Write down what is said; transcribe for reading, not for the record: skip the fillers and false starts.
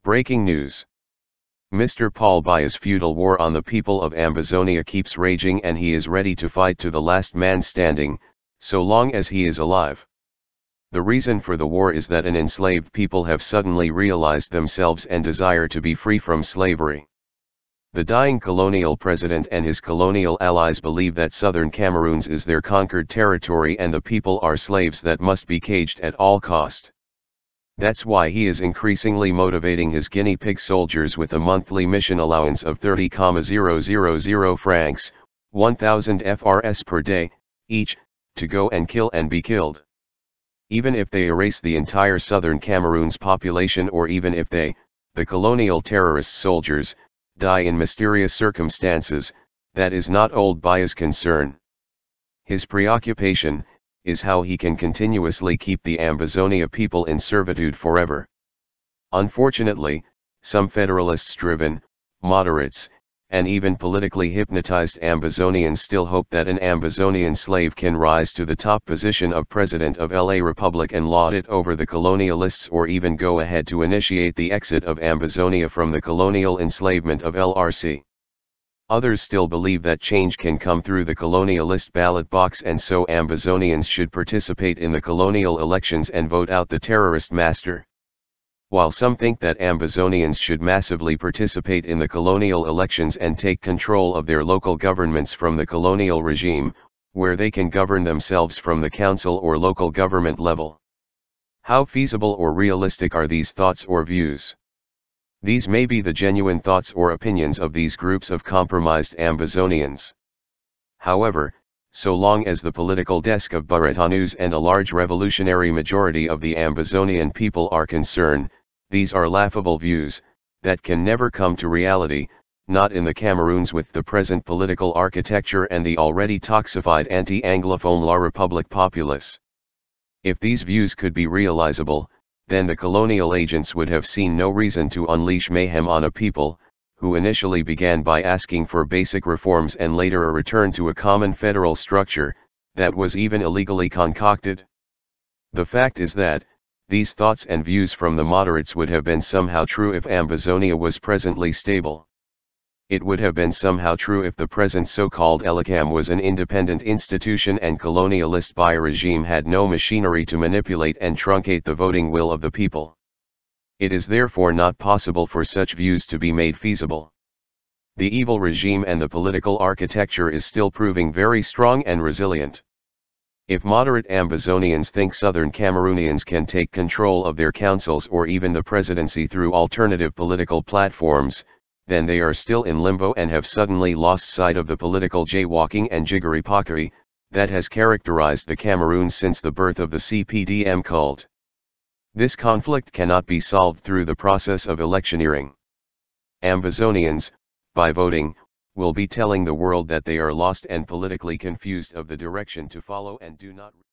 Breaking news. Mr. Paul Biya's feudal war on the people of Ambazonia keeps raging, and he is ready to fight to the last man standing, so long as he is alive. The reason for the war is that an enslaved people have suddenly realized themselves and desire to be free from slavery. The dying colonial president and his colonial allies believe that southern Cameroons is their conquered territory and the people are slaves that must be caged at all cost. That's why he is increasingly motivating his guinea pig soldiers with a monthly mission allowance of 30,000 francs, 1,000 FRS per day, each, to go and kill and be killed. Even if they erase the entire southern Cameroon's population, or even if they, the colonial terrorist soldiers, die in mysterious circumstances, that is not old Biya's concern. His preoccupation is how he can continuously keep the Ambazonia people in servitude forever. Unfortunately, some federalists-driven, moderates, and even politically hypnotized Ambazonians still hope that an Ambazonian slave can rise to the top position of President of La Republic and lord it over the colonialists, or even go ahead to initiate the exit of Ambazonia from the colonial enslavement of LRC. Others still believe that change can come through the colonialist ballot box, and so Ambazonians should participate in the colonial elections and vote out the terrorist master. While some think that Ambazonians should massively participate in the colonial elections and take control of their local governments from the colonial regime, where they can govern themselves from the council or local government level. How feasible or realistic are these thoughts or views? These may be the genuine thoughts or opinions of these groups of compromised Ambazonians. However, so long as the political desk of Bureta News and a large revolutionary majority of the Ambazonian people are concerned, these are laughable views, that can never come to reality, not in the Cameroons with the present political architecture and the already toxified anti-Anglophone La Republique populace. If these views could be realizable, then the colonial agents would have seen no reason to unleash mayhem on a people, who initially began by asking for basic reforms and later a return to a common federal structure, that was even illegally concocted. The fact is that, these thoughts and views from the moderates would have been somehow true if Ambazonia was presently stable. It would have been somehow true if the present so-called ELACAM was an independent institution and colonialist Biya regime had no machinery to manipulate and truncate the voting will of the people. It is therefore not possible for such views to be made feasible. The evil regime and the political architecture is still proving very strong and resilient. If moderate Ambazonians think southern Cameroonians can take control of their councils or even the presidency through alternative political platforms, then they are still in limbo and have suddenly lost sight of the political jaywalking and jiggery-pokery that has characterized the Cameroons since the birth of the CPDM cult. This conflict cannot be solved through the process of electioneering. Ambazonians, by voting, will be telling the world that they are lost and politically confused of the direction to follow and do not